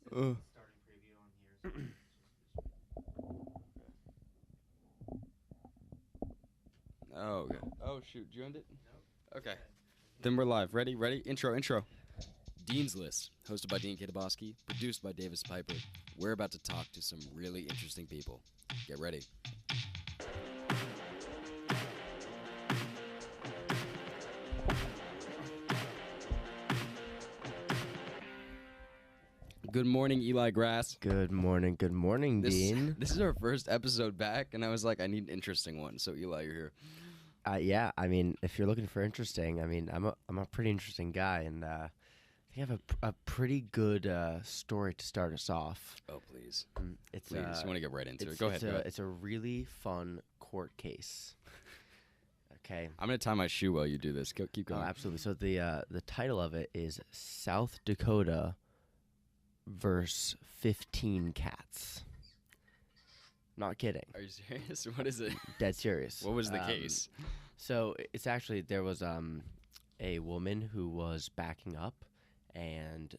Starting preview on here. So Oh, okay. Oh, shoot. You end it? nope. Okay. Then we're live. Ready? Intro. Dean's List, hosted by Dean Kitaboski, produced by Davis Piper. We're about to talk to some really interesting people. Get ready. Good morning, Eli Grass. Good morning, Dean. This is our first episode back, and I was like, I need an interesting one. So, Eli, you're here. Yeah, I mean, if you're looking for interesting, I mean, I'm a pretty interesting guy, and I think I have a pretty good story to start us off. Oh, please. It's Please, you want to get right into it. Go ahead. It's a really fun court case. Okay. I'm going to tie my shoe while you do this. Keep going. Oh, absolutely. So the title of it is South Dakota versus 15 cats. Not kidding. Are you serious? What is it? Dead serious. What was the case? So it's actually, there was a woman who was backing up, and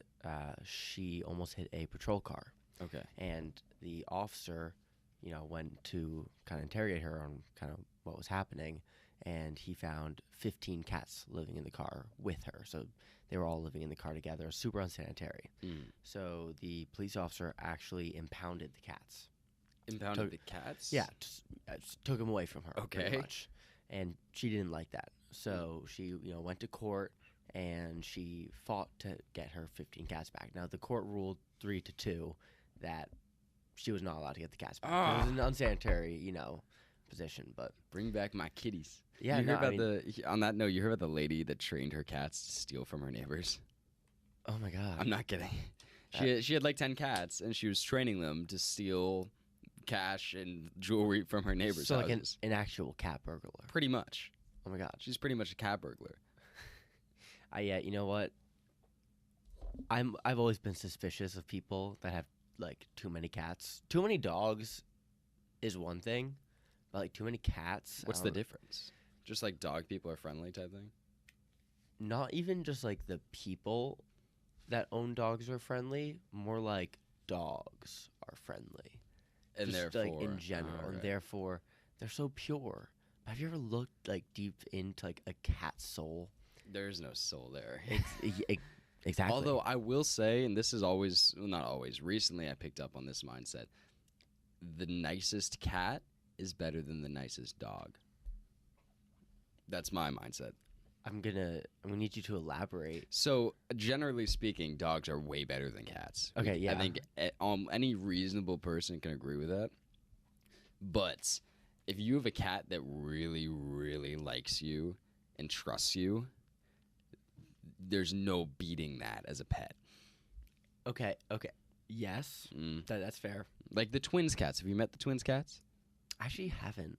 she almost hit a patrol car. Okay. And the officer, went to kind of interrogate her on kind of what was happening, and he found 15 cats living in the car with her. So they were all living in the car together, super unsanitary. So the police officer actually impounded the cats. Impounded the cats? Yeah, just took them away from her. Okay. Pretty much. And she didn't like that. So she, went to court, and she fought to get her 15 cats back. Now, the court ruled 3-2 that she was not allowed to get the cats back. It was an unsanitary, position, but... Bring back my kitties. Yeah, you heard about on that note, you heard about the lady that trained her cats to steal from her neighbors? Oh, my God. I'm not kidding. She had like 10 cats, and she was training them to steal cash and jewelry from her neighbors' So, like houses. an actual cat burglar. Pretty much. Oh, my God. She's pretty much a cat burglar. Yeah, you know what? I've always been suspicious of people that have, like, too many cats. Too many dogs is one thing, but, like, too many cats... What's the difference? Just like dog people are friendly type thing? Not even just, like, the people that own dogs are friendly, more like dogs are friendly. And just, therefore... like, in general, right. and therefore, they're so pure. Have you ever looked, like, deep into, like, a cat's soul? There's no soul there. Exactly. Although I will say, and this is always, well, not always, recently I picked up on this mindset, the nicest cat is better than the nicest dog. That's my mindset. I'm gonna need you to elaborate. So, generally speaking, dogs are way better than cats. Okay, yeah. I think any reasonable person can agree with that. But if you have a cat that really, really likes you and trusts you, there's no beating that as a pet. Okay. Yes, that's fair. Like the twins cats. Have you met the twins cats? I actually haven't.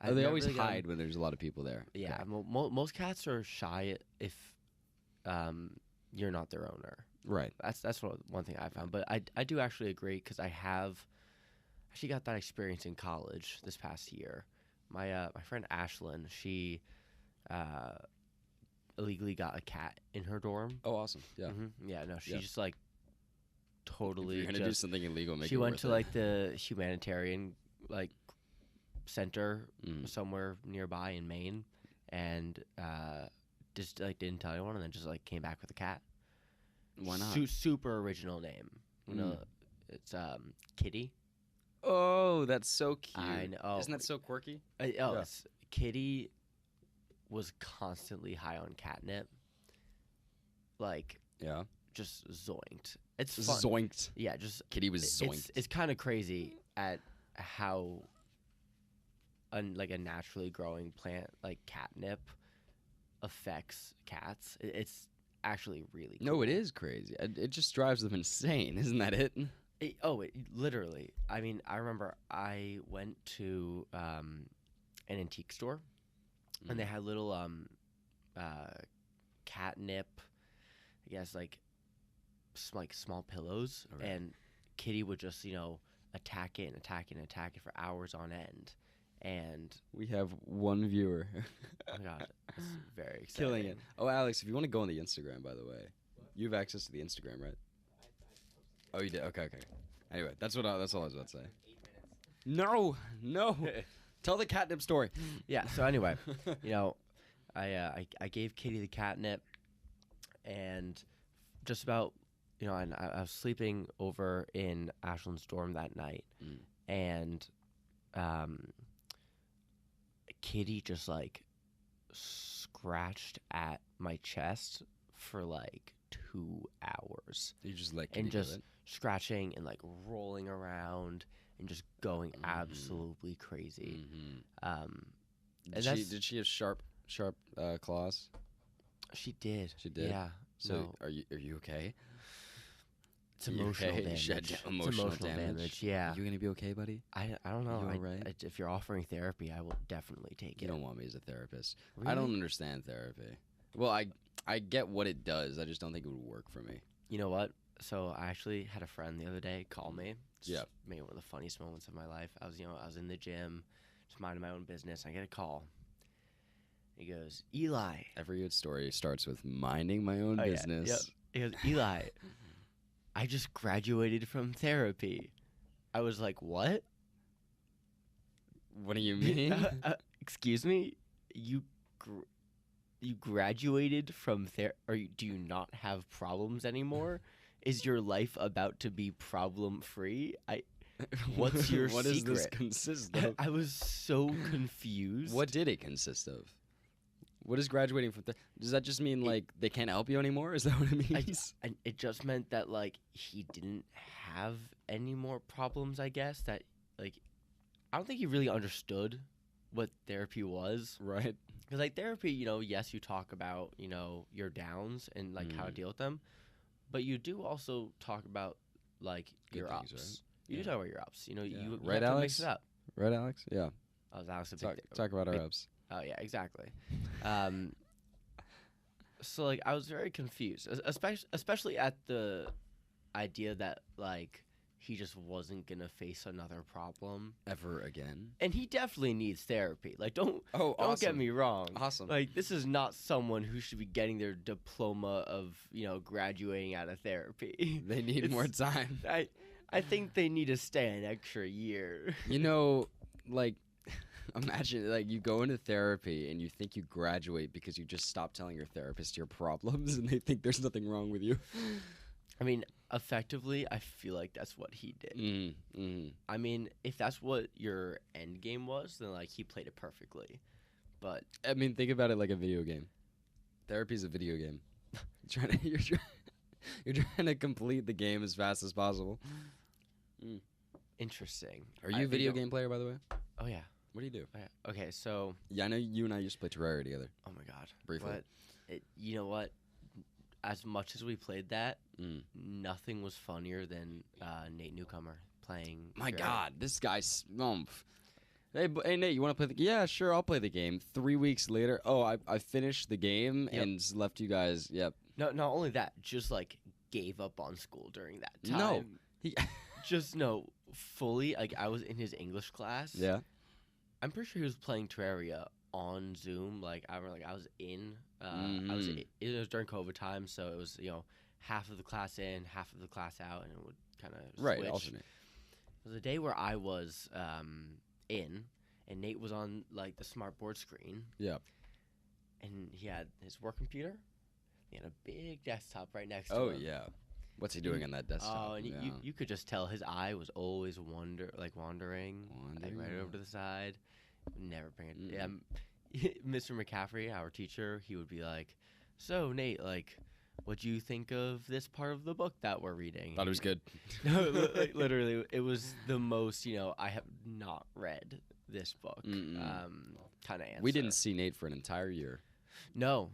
Oh, they always hide when there's a lot of people there. Yeah, Okay. most cats are shy if you're not their owner. Right. That's one thing I found. But I do actually agree, because I have actually got that experience in college this past year. My friend Ashlyn, she illegally got a cat in her dorm. Oh, awesome. Yeah. Yeah, no, she Yeah. just like totally. If you're gonna do something illegal, make she it went worth to it. like the humanitarian like center somewhere nearby in Maine, and just like didn't tell anyone, and then just like came back with a cat. Why not? Super original name. It's Kitty. Oh, that's so cute. I know. Isn't that so quirky? It's Kitty was constantly high on catnip. Like, Yeah. just zoinked. It's fun. Zoinked. Yeah, just Kitty was zoinked. It's kind of crazy at how like a naturally growing plant like catnip affects cats. It's actually really cool. No, it is crazy. It just drives them insane. Isn't that it? Literally. I mean, I remember I went to an antique store, and they had little catnip, I guess, like small pillows, Right. and Kitty would just attack it and attack it and attack it for hours on end, and We have one viewer. oh my God, it's very exciting. Killing it. Oh, Alex, if you want to go on the Instagram, by the way, you have access to the Instagram, right? Oh, you did. Okay. Anyway, that's all I was about to say. No. Tell the catnip story. Yeah. So anyway, you know, I gave Kitty the catnip, and just about, you know, and I was sleeping over in Ashland's dorm that night, and Kitty just like scratched at my chest for like 2 hours. You just like and just scratching and like rolling around and just going absolutely crazy. Did she have sharp claws? She did. She did? Yeah. So No. are you okay? It's Are you emotional okay? damage. She had It's emotional emotional damage. Yeah. You gonna be okay, buddy? I don't know. You all right? If you're offering therapy, I will definitely take You it. don't want me as a therapist. Really? I don't understand therapy. Well, I get what it does. I just don't think it would work for me. You know what? So I actually had a friend the other day call me. Yeah. Maybe one of the funniest moments of my life. I was in the gym, just minding my own business. I get a call. He goes, Eli. Every good story starts with minding my own Oh, yeah, business. yep. He goes, Eli, I just graduated from therapy. I was like, what? What do you mean? Excuse me? You graduated from do you not have problems anymore? Is your life about to be problem free? What's your what secret? does this consist of? I was so confused. What did it consist of? What is graduating from? Does that just mean like they can't help you anymore? Is that what it means? It just meant that like he didn't have any more problems. I guess that like I don't think he really understood what therapy was. Right. Because like therapy, you know, yes, you talk about, you know, your downs and like how to deal with them, but you do also talk about like Good your things, ups. right? You do talk about your ups. You know, Yeah. you Right, have to Alex? mix it up. Right, Alex? Yeah. Oh, Alex a big Talk about our big- ups. Oh yeah, exactly. So like I was very confused, especially at the idea that like he just wasn't gonna face another problem, Ever again? and he definitely needs therapy. Like don't Oh, get me wrong. Awesome. Like this is not someone who should be getting their diploma of, you know, graduating out of therapy. They need more time. I think they need to stay an extra year. You know, like, imagine like you go into therapy and you think you graduate because you just stop telling your therapist your problems and they think there's nothing wrong with you. I mean, effectively, I feel like that's what he did. I mean, if that's what your end game was, then like he played it perfectly. But I mean, think about it like a video game. Therapy's a video game. You're trying to complete the game as fast as possible. interesting. Are you a video game player, by the way? Oh yeah. What do you do? Oh, yeah. Okay, so Yeah, I know you and I used to play Terraria together. oh my god. Briefly. You know what? As much as we played that, Mm. nothing was funnier than Nate Newcomer playing. My Terraria. God, this guy's. Hey, Nate, you want to play the? Yeah, sure, I'll play the game. 3 weeks later, I finished the game Yep. and left you guys. Yep. No, not only that, just like gave up on school during that time. No, he. Just no, fully. Like I was in his English class. Yeah. I'm pretty sure he was playing Terraria on Zoom. Like I was in. It was during COVID time, so it was, you know, half of the class in, half of the class out, and it would kind of Right. switch. Alternate. It was a day where I was in, and Nate was on like the smart board screen. Yeah. And he had his work computer. He had a big desktop right next to Oh him. yeah. What's he doing on that desktop? Oh, and yeah. you could just tell his eye was always wandering, like right over to the side. Never paying attention. Mr. McCaffrey, our teacher, he would be like, "So Nate, like, what do you think of this part of the book that we're reading?" Thought it was good. No, like, literally, it was the most. You know, I have not read this book. Kind of answer. We didn't see Nate for an entire year. No.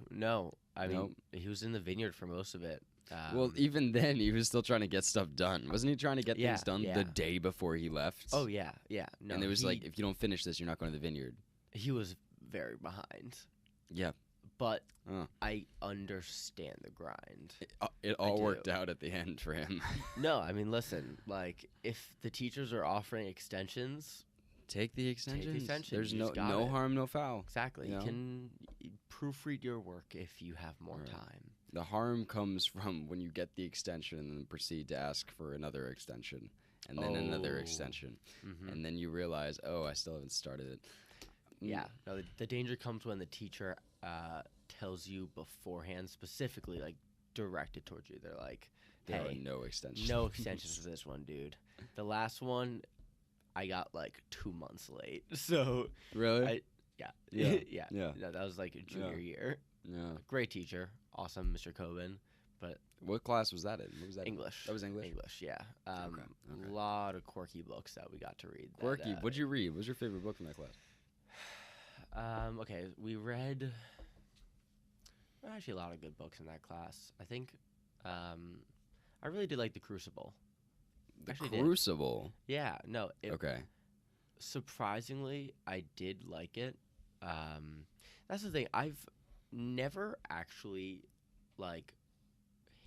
I mean, Nope. he was in the vineyard for most of it. Well, even then, he was still trying to get stuff done. Wasn't he trying to get things done yeah. the day before he left? Oh yeah. No, and it was like, if you don't finish this, you're not going to the vineyard. he was very behind. Yeah. But Oh. I understand the grind. It all do. worked out at the end for him. No, I mean, listen, like, if the teachers are offering extensions, Take the extensions. extension, There's you no just got it. harm, no foul. exactly, You you know? can proofread your work if you have more Right. time. The harm comes from when you get the extension and then proceed to ask for another extension and then another extension. And then you realize, oh, I still haven't started it. Yeah. No, the danger comes when the teacher tells you beforehand, specifically, like, directed towards you. They're like, There hey, are no extensions. no extensions for this one, dude. The last one, I got like 2 months late. So, Really? yeah. Yeah. No, that was like junior year. Yeah. Great teacher. Awesome, Mr. Coben. But What class was that in? What was that? English. That was English? English, yeah. Okay. A lot of quirky books that we got to read. Quirky. What'd you read? What was your favorite book from that class? Okay, we read actually a lot of good books in that class. I think I really did like The Crucible. The Actually did. Crucible. Yeah, no. Okay. Surprisingly, I did like it. That's the thing. I've never actually like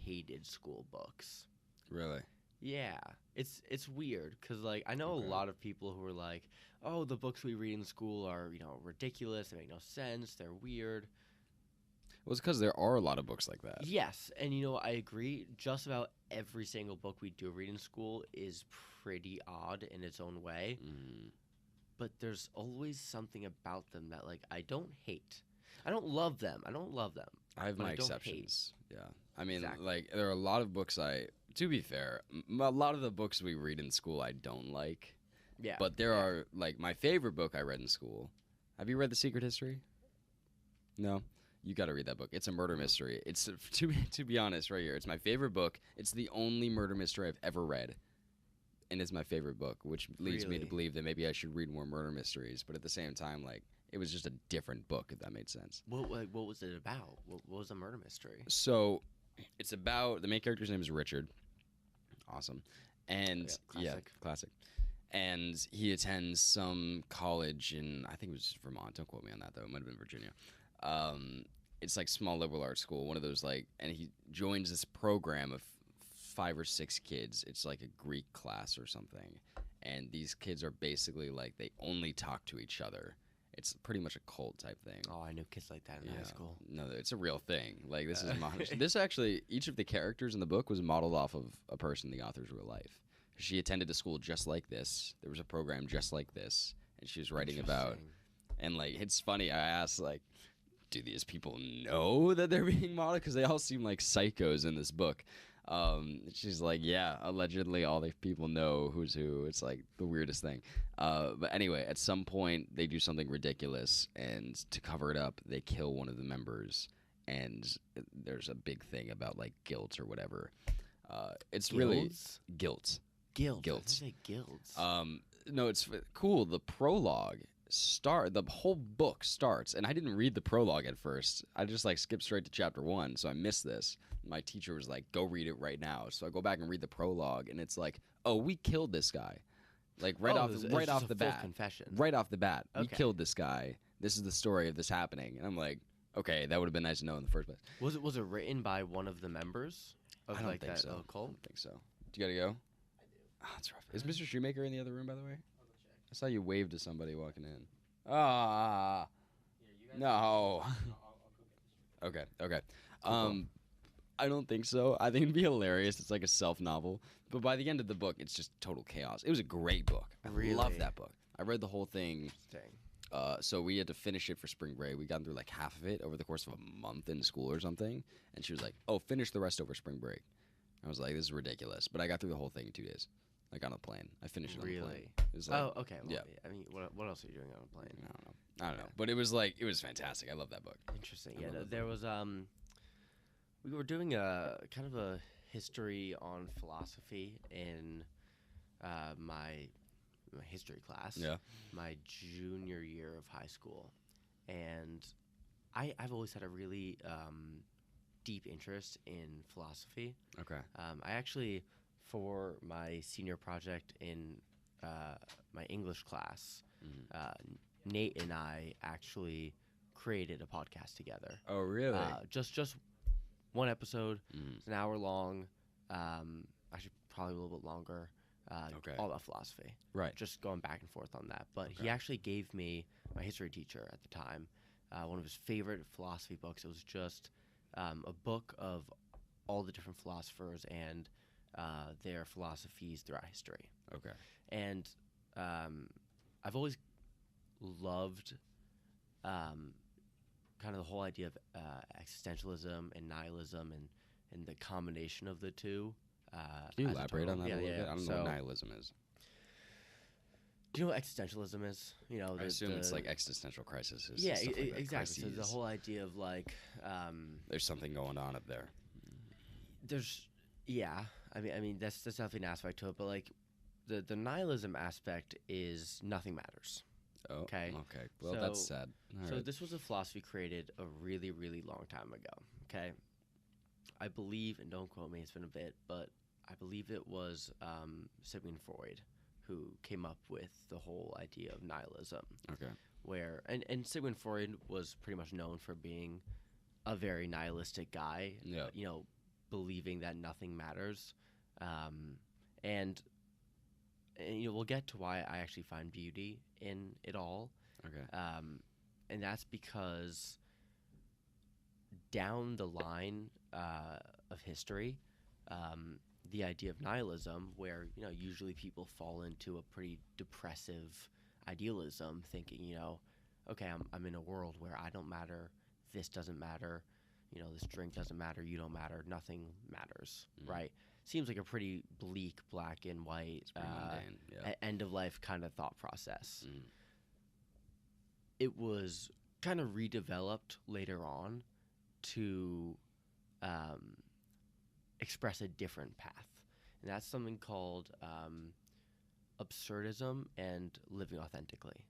hated school books. Really? Yeah, it's weird because like I know Okay. a lot of people who are like, oh, the books we read in school are ridiculous. They make no sense. They're weird. Well, it's because there are a lot of books like that. Yes, and I agree. Just about every single book we do read in school is pretty odd in its own way. But there's always something about them that like I don't hate. I don't love them. I I have But my I don't exceptions. Yeah. I mean, Exactly. like, there are a lot of books to be fair, a lot of the books we read in school I don't like. Yeah. But there are, like, my favorite book I read in school. Have you read The Secret History? No? You got to read that book. It's a murder mystery. It's, to be honest, right here, it's my favorite book. It's the only murder mystery I've ever read. And it's my favorite book, which leads me to Really? believe that maybe I should read more murder mysteries. But at the same time, like, it was just a different book, if that made sense. What was it about? What was a murder mystery? So, it's about the main character's name is Richard. Awesome. And Yeah, yeah, classic. And he attends some college in, I think it was Vermont. Don't quote me on that though. It might have been Virginia. It's like small liberal arts school, one of those like, and he joins this program of 5 or 6 kids. It's like a Greek class or something. And these kids are basically like they only talk to each other. It's pretty much a cult type thing. Oh, I knew kids like that in high school. No, it's a real thing. Like this is this actually each of the characters in the book was modeled off of a person in the author's real life. She attended a school just like this. There was a program just like this, and she was writing about. And like it's funny. I asked like, do these people know that they're being modeled? Because they all seem like psychos in this book. She's like, yeah, allegedly all the people know who's who. It's like the weirdest thing. But anyway, at some point they do something ridiculous, and to cover it up, they kill one of the members, and there's a big thing about like guilt or whatever. It's really guilt. Guild. Guilt. I say guilds. No, it's cool. The prologue the whole book starts, and I didn't read the prologue at first. I just like skipped straight to chapter 1, so I missed this. My teacher was like, go read it right now. So I go back and read the prologue, and it's like, oh, we killed this guy. Like right off the bat. Confession. Right off the bat. We Okay. killed this guy. This is the story of this happening. And I'm like, okay, that would have been nice to know in the first place. Was it written by one of the members of I don't like think that so. cult? I don't think so. Do you gotta go? Oh, that's rough. Is Mr. Shoemaker in the other room, by the way? I saw you wave to somebody walking in. Ah, no. Okay. I don't think so. I think it'd be hilarious. It's like a self-novel. But by the end of the book, it's just total chaos. It was a great book. I love Really? that book. I read the whole thing. Dang. So we had to finish it for spring break. We got through like half of it over the course of a month in school or something. And she was like, oh, finish the rest over spring break. I was like, this is ridiculous. But I got through the whole thing in 2 days. Like on a plane. I finished it on the plane. Really? It was like, Oh, okay. Well, yeah. I mean, what else are you doing on a plane? I don't know. But it was like, it was fantastic. I love that book. Interesting. I Yeah, love that there was we were doing a kind of a history on philosophy in my history class. Yeah. My junior year of high school, and I've always had a really deep interest in philosophy. Okay. I actually, for my senior project in my English class, Nate and I actually created a podcast together. Oh, really? Just one episode. Mm. It's an hour long. Actually, probably a little bit longer. Okay. All about philosophy. Right. Just going back and forth on that. But Okay. he actually gave me, my history teacher at the time, one of his favorite philosophy books. It was just a book of all the different philosophers and their philosophies throughout history. Okay. And I've always loved kind of the whole idea of existentialism and nihilism and the combination of the two. Can you as a elaborate on total. that a little Yeah. bit? I don't know what nihilism is. Do you know what existentialism is? You know, I assume it's like existential crisis. Yeah, stuff like that, exactly. So the crises. whole idea of like, There's something going on up there. I mean that's definitely an aspect to it, but like the nihilism aspect is nothing matters. Oh, Okay. okay. Well, that's So- sad. All So right. this was a philosophy created a really, really long time ago. Okay, I believe, and don't quote me, it's been a bit, but I believe it was Sigmund Freud who came up with the whole idea of nihilism. Okay. Where and Sigmund Freud was pretty much known for being a very nihilistic guy. Yeah. You know, believing that nothing matters, and you know we'll get to why I actually find beauty in it all. Okay. And that's because down the line of history, the idea of nihilism, where you know usually people fall into a pretty depressive idealism, thinking okay, I'm in a world where I don't matter, this doesn't matter, this drink doesn't matter, you don't matter, nothing matters, right? Seems like a pretty bleak, black and white, It's pretty mundane. Yeah. end of life kind of thought process. Mm. It was kind of redeveloped later on to express a different path, and that's something called absurdism and living authentically.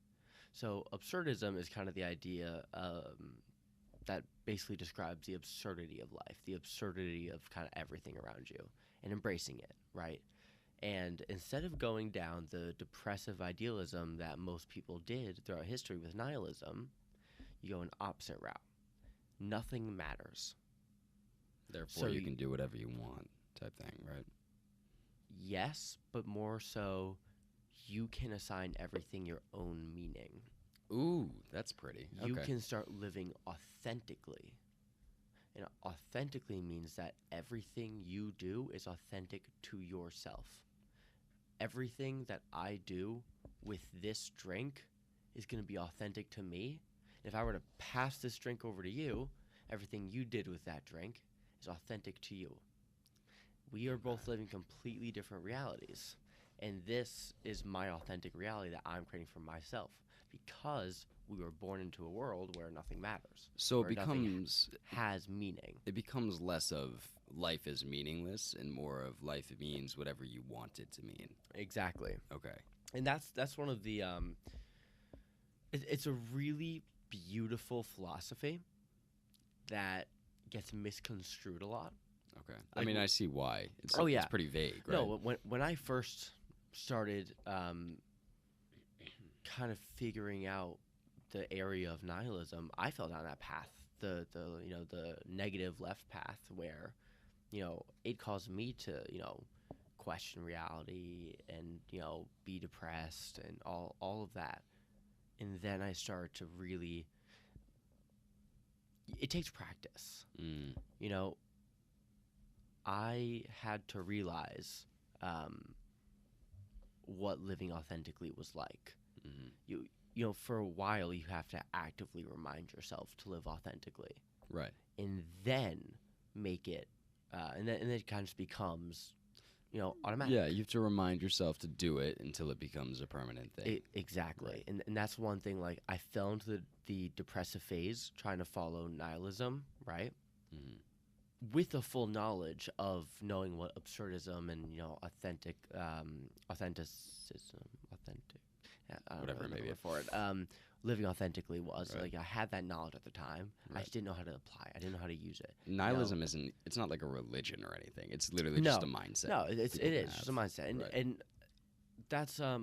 So absurdism is kind of the idea that basically describes the absurdity of life, the absurdity of kind of everything around you, and embracing it, right? And instead of going down the depressive idealism that most people did throughout history with nihilism, you go an opposite route. Nothing matters. Therefore, So you you- can do whatever you want, type thing, right? Yes, but more so, you can assign everything your own meaning. Ooh, that's pretty. You Okay. can start living authentically. And authentically means that everything you do is authentic to yourself. Everything that I do with this drink is going to be authentic to me. If I were to pass this drink over to you, everything you did with that drink is authentic to you. We are both living completely different realities. And this is my authentic reality that I'm creating for myself because we were born into a world where nothing matters. So where it nothing becomes has meaning. less of life is meaningless and more of life means whatever you want it to mean. Exactly. Okay. And that's one of the it's a really beautiful philosophy that gets misconstrued a lot. Okay. I Like mean, w- I see why. It's Oh, yeah. It's pretty vague, right? No, when I first started kind of figuring out the area of nihilism, I fell down that path, the negative left path, where it caused me to question reality and be depressed and all of that, and then I started to really. It takes practice, Mm. I had to realize what living authentically was like. Mhm. For a while you have to actively remind yourself to live authentically, Right. and then make it, and then it kind of just becomes, automatic. Yeah, you have to remind yourself to do it until it becomes a permanent thing. Exactly, Right. and that's one thing. Like I fell into the depressive phase trying to follow nihilism, right? Mhm. With a full knowledge of knowing what absurdism and authenticism, I don't Whatever know it may another be. word for it. Living authentically was Right. like I had that knowledge at the time. I Right. just didn't know how to apply. I didn't know how to use it. Nihilism isn't. It's not like a religion or anything. It's literally No. just a mindset. No, it people is can just a have. mindset, and Right. and that's I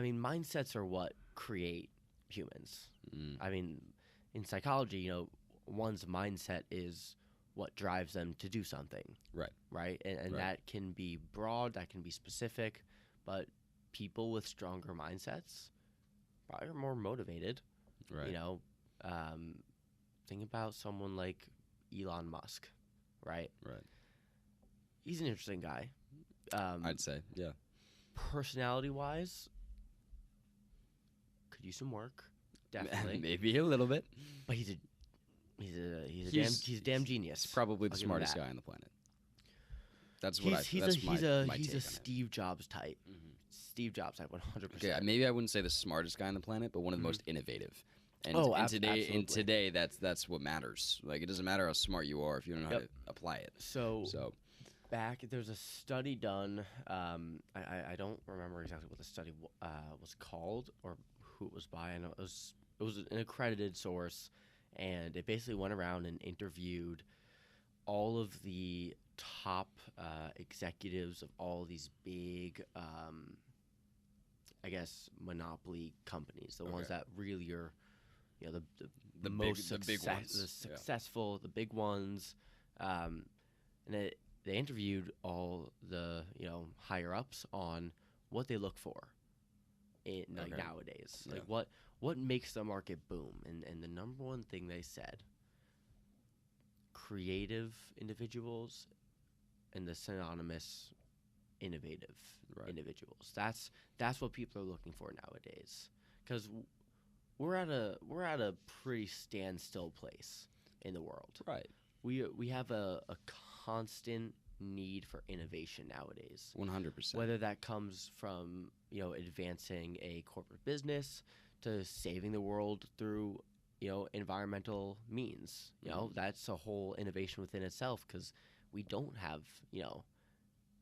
mean mindsets are what create humans. Mm. I mean, in psychology, one's mindset is what drives them to do something. Right. Right? And Right. that can be broad, that can be specific, but people with stronger mindsets probably are more motivated. Right. Think about someone like Elon Musk, right? Right. He's an interesting guy. I'd say, yeah. Personality-wise, could use some work, definitely. Maybe a little bit. But he's a damn genius. He's probably the I'll give him smartest that. guy on the planet. That's what He's that's my take he's on a it. Steve Jobs type. Steve Jobs type, 100%. Okay, maybe I wouldn't say the smartest guy on the planet, but one of the most innovative. And, absolutely. and today, that's what matters. Like, it doesn't matter how smart you are if you don't know how to apply it. So back, there's a study done. I don't remember exactly what the study was called or who it was by. I know it was an accredited source, and it basically went around and interviewed all of the top executives of all these big, I guess, monopoly companies, the ones that really are, the most big ones. the successful, the big ones, and they interviewed all the higher ups on what they look for in nowadays, like what makes the market boom, and the number one thing they said, creative individuals and the synonymous innovative individuals. That's what people are looking for nowadays, because we're at a pretty standstill place in the world. right. We have a constant need for innovation nowadays. 100%. Whether that comes from advancing a corporate business to saving the world through environmental means. That's a whole innovation within itself, because we don't have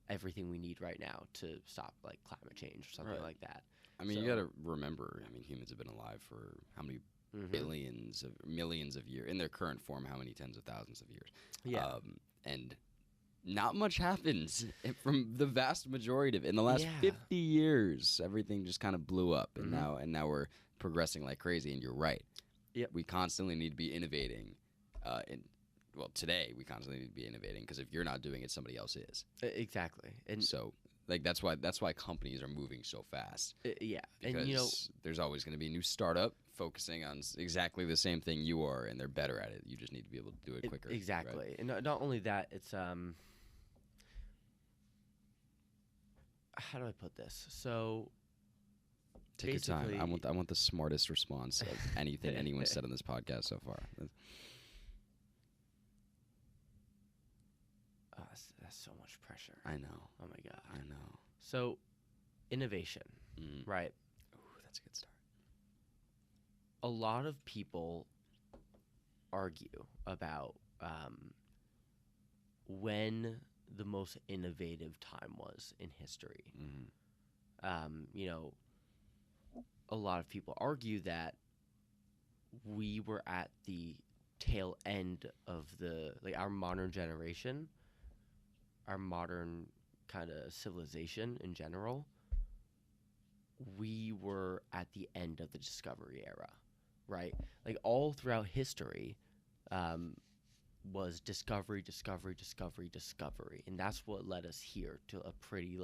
everything we need right now to stop like climate change or something like that. I mean, you got to remember. I mean, humans have been alive for how many millions of years in their current form? How many tens of thousands of years? Yeah, and not much happens from the vast majority of it. In the last 50 years, everything just kind of blew up, and now we're progressing like crazy. And you're right. Yep. We constantly need to be innovating. Today we constantly need to be innovating, because if you're not doing it, somebody else is. Exactly. And so, like, that's why companies are moving so fast. Yeah, because there's always going to be a new startup focusing on exactly the same thing you are, and they're better at it. You just need to be able to do it quicker. Exactly. Right? And not only that, it's how do I put this? So take your time. I want the smartest response of anything anyone said on this podcast so far. That's so much pressure. I know. Oh my god. I know. So, innovation, right? Ooh, that's a good start. A lot of people argue about when the most innovative time was in history. A lot of people argue that we were at the tail end of our modern generation, our modern kind of civilization in general. We were at the end of the discovery era, right? Like, all throughout history was discovery, and that's what led us here to a pretty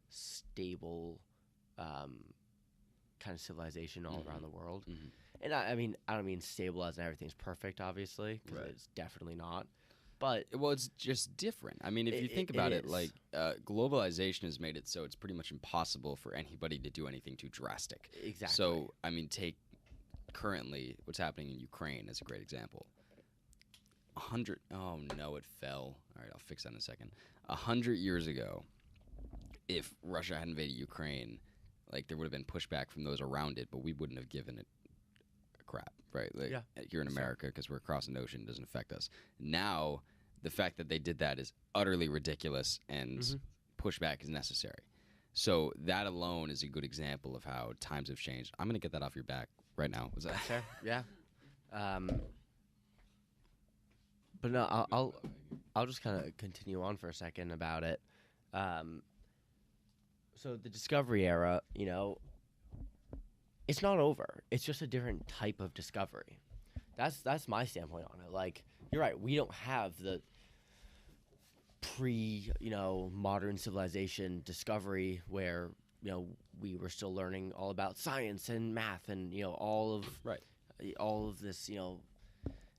stable kind of civilization all around the world. And I don't mean stable as in everything's perfect, obviously, because it's definitely not. But it's just different. I mean, if you think about it, like globalization has made it so it's pretty much impossible for anybody to do anything too drastic. Exactly. So, I mean, take currently what's happening in Ukraine as a great example. Oh no, it fell. All right, I'll fix that in a second. 100 years ago, if Russia had invaded Ukraine, like, there would have been pushback from those around it, but we wouldn't have given it a crap, right? Like, here in America, because we're across an ocean, it doesn't affect us. Now, the fact that they did that is utterly ridiculous, and pushback is necessary. So that alone is a good example of how times have changed. I'm going to get that off your back right now. Was that fair? Yeah. But no, I'll just kind of continue on for a second about it. So the discovery era, it's not over. It's just a different type of discovery. That's my standpoint on it. Like, you're right. We don't have the modern civilization discovery where we were still learning all about science and math and all of this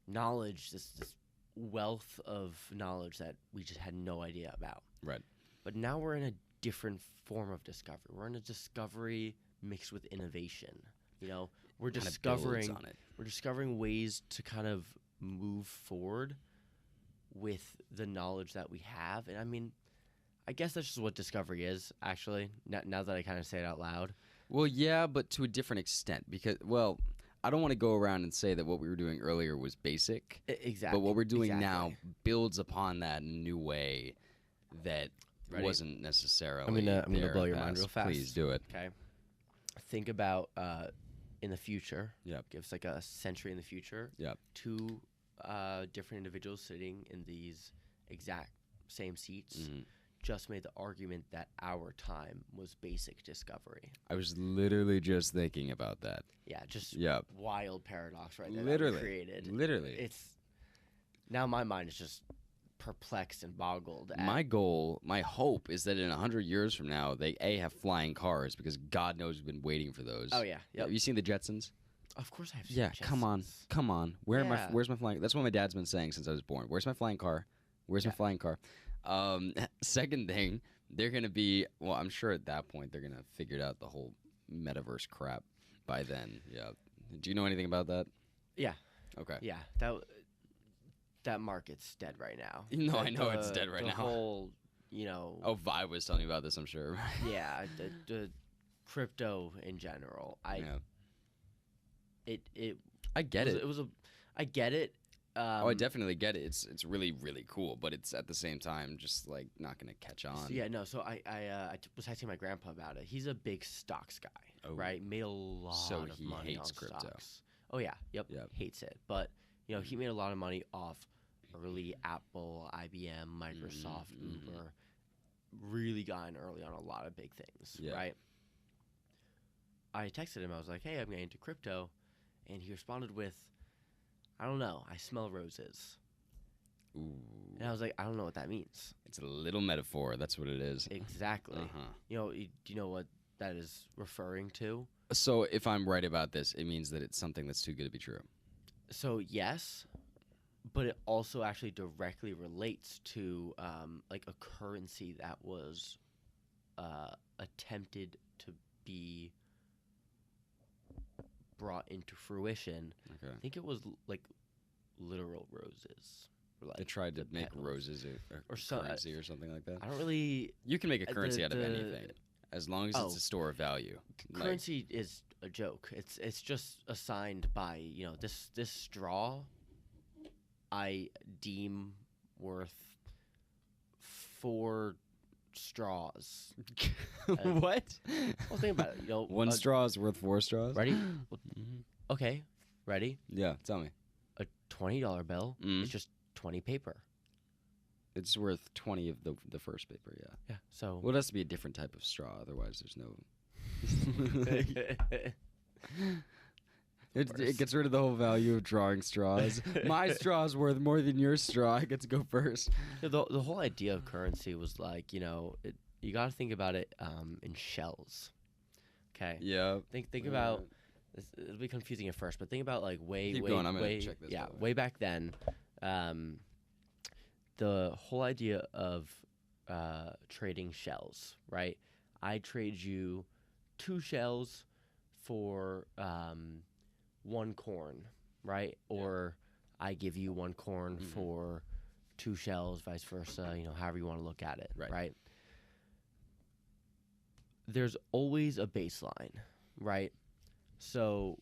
knowledge, this wealth of knowledge that we just had no idea about. Right. But now we're in a different form of discovery. We're in a discovery mixed with innovation. You know, we're Kinda discovering builds on it. we're discovering ways to kind of move forward with the knowledge that we have. And I mean, I guess that's just what discovery is, actually, now that I kind of say it out loud. Well, yeah, but to a different extent because, well, I don't want to go around and say that what we were doing earlier was basic. Exactly. But what we're doing now exactly. builds upon that in a new way that Ready? wasn't necessarily. I'm gonna there blow in your the mind past. real fast. Please do it. Okay. Think about in the future. Yep. Give us like a century in the future. Yep. Two different individuals sitting in these exact same seats Mhm. just made the argument that our time was basic discovery. I was literally just thinking about that. Yeah, just Yep. wild paradox right there Literally. that we created. Literally. It's now my mind is just perplexed and boggled. At, My goal, my hope is that in 100 years from now, they have flying cars because God knows we've been waiting for those. oh yeah, yep. Have you seen the Jetsons? Of course I have. Seen Yeah, come on. Jetsons. Come on. Yeah. Where's my flying? That's what my dad's been saying since I was born. Where's my flying car? Where's my Yeah. flying car? Second thing, they're gonna be. Well, I'm sure at that point they're gonna have figured out the whole metaverse crap by then. Yeah. Do you know anything about that? Yeah. Okay. Yeah, that market's dead right now. No, I know it's dead right the now. Whole, you know. Oh, Vi was telling you about this. I'm sure. Yeah, the crypto in general. Yeah. It I get it. It was a. I get it. Oh, I definitely get it. It's really really cool, but it's at the same time just like not gonna catch on. So, yeah, no. So I was texting my grandpa about it. He's a big stocks guy, Oh. right? Made a lot So of he money hates on crypto. stocks. Oh yeah, yep, Yep. hates it. But you know, he made a lot of money off early Apple, IBM, Microsoft, Mhm. Uber. Really got in early on a lot of big things, Yeah. right? I texted him. I was like, "Hey, I'm getting into crypto," and he responded with, "I don't know. I smell roses." Ooh. And I was like, "I don't know what that means." It's a little metaphor. That's what it is. Exactly. Uh-huh. You know, do you know what that is referring to? So if I'm right about this, it means that it's something that's too good to be true. So yes, but it also actually directly relates to like a currency that was attempted to be brought into fruition. Okay. I think it was like literal roses. Or, They like, tried to the make petals. roses Or a so- currency or something like that. I don't really. You can make a currency out of the- anything as long as it's Oh. a store of value. Like, Currency is a joke. It's just assigned by, you know, this straw I deem worth 4 straws. what? Well, think about it. You know, One straw is worth 4 straws. ready? Mhm. Okay, ready? Yeah. Tell me. A $20 bill Mhm. is just 20 paper. It's worth 20 of the first paper. Yeah. Yeah. So Well, it has to be a different type of straw. Otherwise, there's no. It course. gets rid of the whole value of drawing straws. My straw's worth more than your straw. I get to go first. the whole idea of currency was like, you know, you got to think about it in shells. Okay. Yeah. Think about. It'll be confusing at first, but think about like way Keep going, I'm gonna way check this, yeah by the way. way back then. The whole idea of trading shells, right? I trade you 2 shells for 1 corn, right? Or I give you 1 corn Mhm. for 2 shells, vice versa. You know, however you want to look at it, Right. right? There's always a baseline, right? So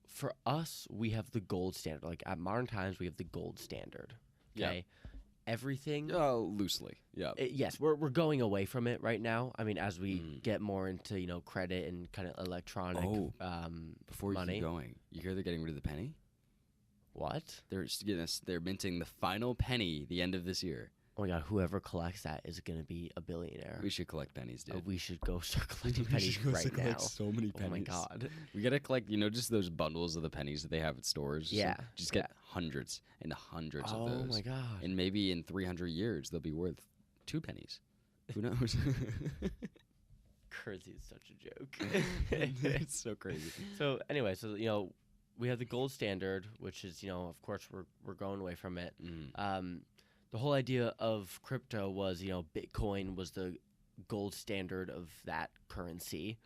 for us, we have the gold standard. Like at modern times, we have the gold standard. Yeah. Okay. Everything. Loosely. Yeah. Yes, we're going away from it right now. I mean, as we Mm. get more into, you know, credit and kind of electronic Before you money. keep going, you hear they're getting rid of the penny? What? They're minting the final penny the end of this year. Oh my god, whoever collects that is going to be a billionaire. We should collect pennies, dude. We should go start collecting We pennies should go right collect now. so many Oh pennies. my god. We gotta collect, just those bundles of the pennies that they have at stores. or Yeah, something. Just get hundreds and hundreds of Oh those. my god. And maybe in 300 years they'll be worth 2 pennies. Who knows? Currency is such a joke. It's so crazy. So anyway, so you know, we have the gold standard, which is, of course we're going away from it. The whole idea of crypto was, Bitcoin was the gold standard of that currency,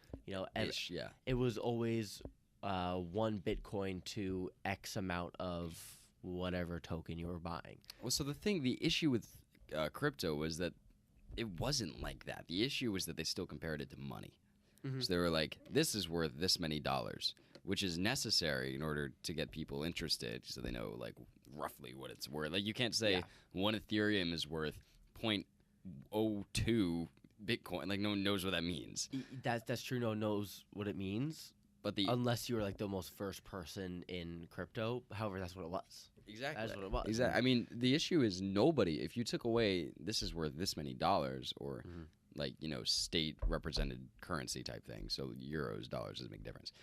and Yeah. it was always 1 Bitcoin to X amount of whatever token you were buying. Well, so the issue with crypto was that it wasn't like that. The issue was that they still compared it to money. So they were like, this is worth this many dollars, which is necessary in order to get people interested so they know, like, roughly what it's worth. Like, you can't say 1 Ethereum is worth 0.02 Bitcoin. Like, no one knows what that means. That's true. No one knows what it means. But unless you were like the most first person in crypto. However, that's what it was. Exactly. That's what it was. Exactly. I mean, the issue is nobody, if you took away this is worth this many dollars or state represented currency type thing, so euros, dollars doesn't make a difference.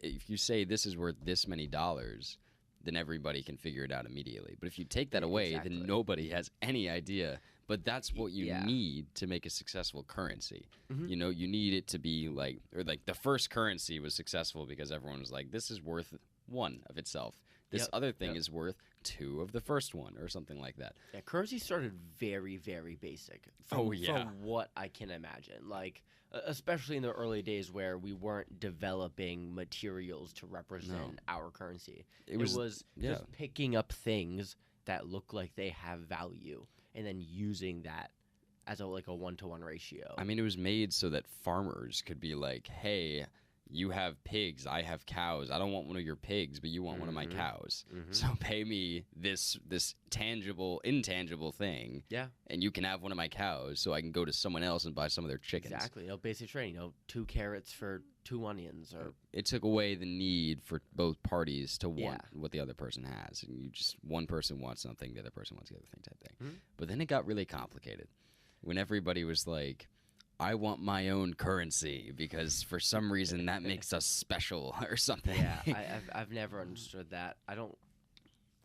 If you say this is worth this many dollars, then everybody can figure it out immediately. But if you take that away, then nobody has any idea. But that's what you need to make a successful currency. You need it to be like the first currency was successful because everyone was like, this is worth 1 of itself. This other thing is worth 2 of the first one or something like that. Yeah, currency started very, very basic. From what I can imagine. Like, especially in the early days where we weren't developing materials to represent our currency. It was just picking up things that look like they have value and then using that as a one-to-one ratio. I mean, it was made so that farmers could be like, hey, you have pigs, I have cows. I don't want one of your pigs, but you want one of my cows. So pay me this intangible thing. Yeah. And you can have one of my cows so I can go to someone else and buy some of their chickens. Exactly. Basic trading. 2 carrots for 2 onions. Or it took away the need for both parties to want what the other person has. And one person wants something, the other person wants the other thing type thing. But then it got really complicated when everybody was like, I want my own currency because for some reason that makes us special or something. Yeah, I've never understood that. I don't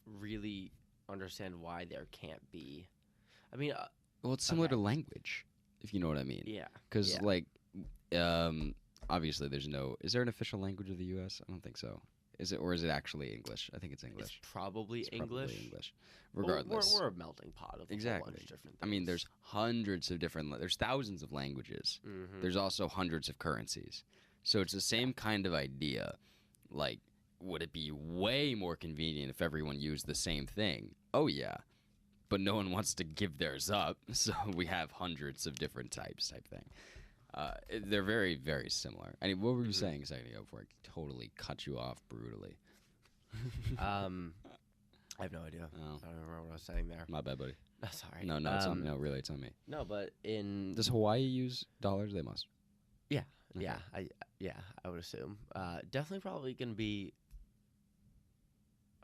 really understand why there can't be. I mean, well, it's similar to language, if you know what I mean. Yeah. Because obviously there's no. Is there an official language of the U.S.? I don't think so. Is it, or is it actually English? I think it's English. It's probably English. Probably English. Regardless, we're a melting pot of a whole bunch of different things. I mean, there's hundreds of different. There's thousands of languages. There's also hundreds of currencies. So it's the same kind of idea. Like, would it be way more convenient if everyone used the same thing? Oh yeah, but no one wants to give theirs up, so we have hundreds of different types type thing. They're very, very similar. I mean, what were you saying a second ago before I totally cut you off brutally? I have no idea. Oh. I don't remember what I was saying there. My bad, buddy. That's all right. No, it's on, no, really, it's on me. No, but Does Hawaii use dollars? They must. Yeah, Okay. I would assume. Definitely, probably gonna be.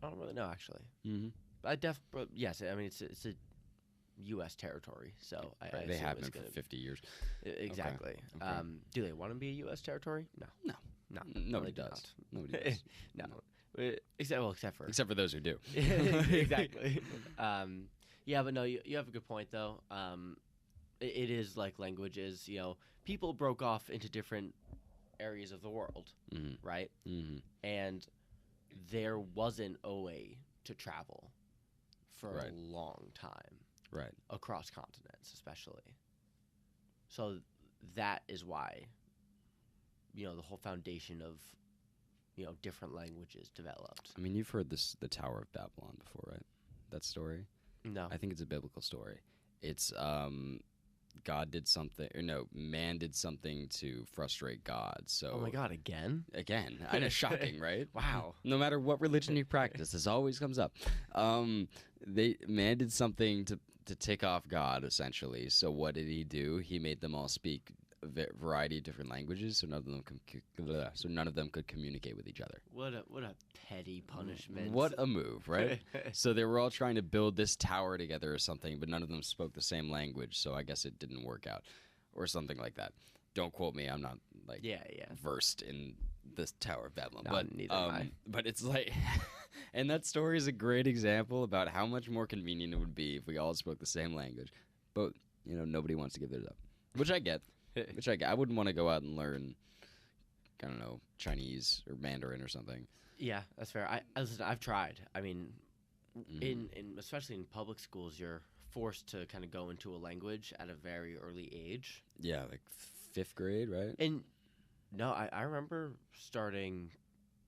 I don't really know actually. Yes. I mean, it's a U.S. territory, so I They assume have it's been for gonna 50 years. Exactly. Okay. Do they want to be a U.S. territory? No. Nobody they do does. Nobody does. No. Except for those who do. Exactly. Yeah, but no, you have a good point though. It is like languages. People broke off into different areas of the world, right? And there wasn't a way to travel for a long time, right? Across continents, especially. So that is why, the whole foundation of, different languages developed. I mean, you've heard the Tower of Babylon before, right? That story? No. I think it's a biblical story. It's God did something, or no, man did something to frustrate God. So, oh my God, again? I know, shocking, right? Wow. No matter what religion you practice, this always comes up. Man did something to tick off God, essentially. So what did he do? He made them all speak a variety of different languages, so none of them could communicate with each other. What a petty punishment! What a move, right? So they were all trying to build this tower together or something, but none of them spoke the same language. So I guess it didn't work out, or something like that. Don't quote me. I'm not versed in this Tower of Babylon, but neither am I. But it's like, and that story is a great example about how much more convenient it would be if we all spoke the same language. But nobody wants to give theirs up, which I get. I wouldn't want to go out and learn, I don't know, Chinese or Mandarin or something. Yeah, that's fair. Listen, I've tried. I mean, Mhm. in especially in public schools, you're forced to kind of go into a language at a very early age. Yeah, like 5th grade, right? And no, I remember starting.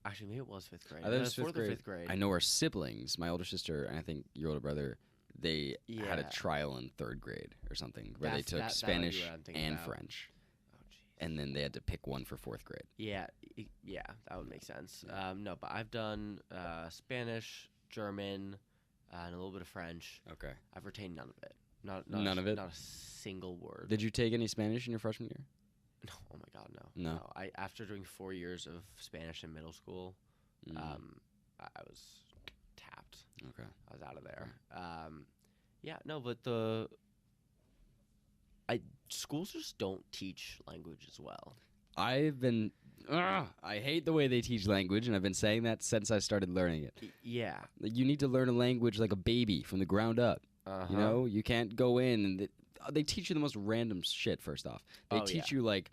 Actually, maybe it was 5th grade. I think it was 4th 5th grade. or 5th grade. I know our siblings, my older sister and I think your older brother, they had a Yeah. trial in 3rd grade or something where they That's- took that might be Spanish what I'm thinking and about. French, Oh, jeez. and then they had to pick one for 4th grade. Yeah, yeah, that would make sense. No, but I've done Spanish, German, and a little bit of French. Okay. I've retained none of it. Not None of it? Not a single word. Did you take any Spanish in your freshman year? No, oh my God, no. No? I after doing 4 years of Spanish in middle school, Mm. I was tapped. Okay. I was out of there. Okay. Yeah, no, but schools just don't teach language as well. I hate the way they teach language, and I've been saying that since I started learning it. Yeah. Like, you need to learn a language like a baby from the ground up. Uh-huh. You know, you can't go in and they teach you the most random shit. First off, they Oh, teach yeah. you like,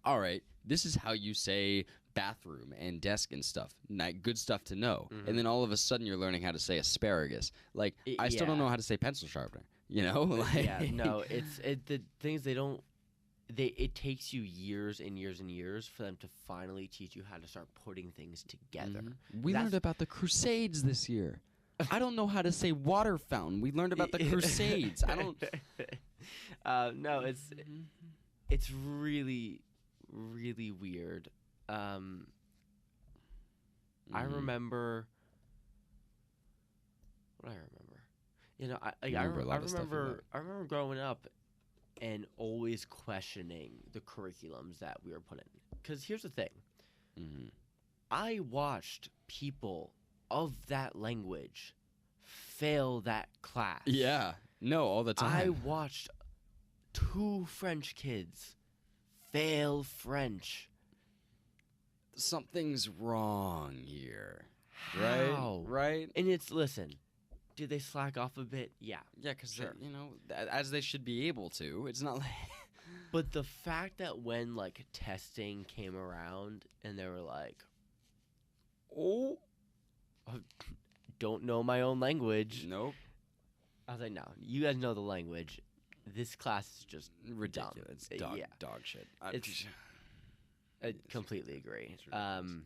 all right, this is how you say bathroom and desk and stuff. Good stuff to know. Mhm. And then all of a sudden, you're learning how to say asparagus. Like, I still don't yeah. know how to say pencil sharpener. You know, like, Yeah, no, the things it takes you years and years and years for them to finally teach you how to start putting things together. Mhm. We That's- learned about the Crusades this year. I don't know how to say water fountain. We learned about the Crusades. I don't. No, it's really, really weird. I Mhm. remember. What do I remember? You know, I remember a lot of stuff you learned. I remember growing up and always questioning the curriculums that we were put in. Because here's the thing. Mhm. I watched people of that language fail that class. Yeah. No, all the I time. watched 2 French kids fail French. Something's wrong here. How? Right? And listen, did they slack off a bit? Yeah. Yeah, because, Sure. as they should be able to. It's not like. But the fact that when, like, testing came around and they were like, Oh. don't know my own language. Nope. I was like, no, you guys know the language. This class is just Ridiculous. dumb. Dog, Yeah. dog shit. It's- I completely agree. It's ridiculous.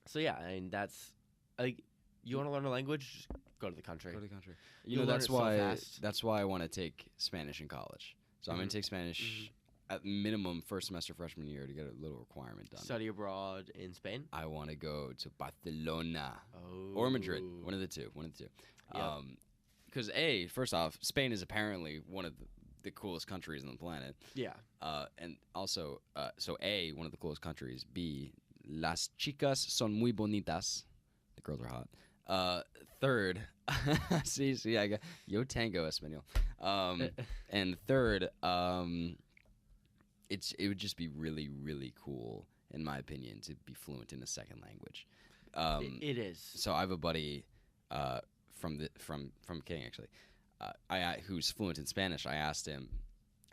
So yeah, I mean that's like you want to learn a language, just go to the country. Go to the country. You'll learn it so fast. That's why I want to take Spanish in college. So I'm going Mhm. to take Spanish at minimum first semester freshman year to get a little requirement done. Study abroad in Spain. I want to go to Barcelona Oh. or Madrid. One of the two. Yep. Because first off, Spain is apparently one of the coolest countries on the planet. Yeah. And also, so A, one of the coolest countries. B, las chicas son muy bonitas. The girls are hot. Third, see, I got yo tango español. And third, it would just be really, really cool, in my opinion, to be fluent in a second language. It is. So I have a buddy from King actually, who's fluent in Spanish. I asked him,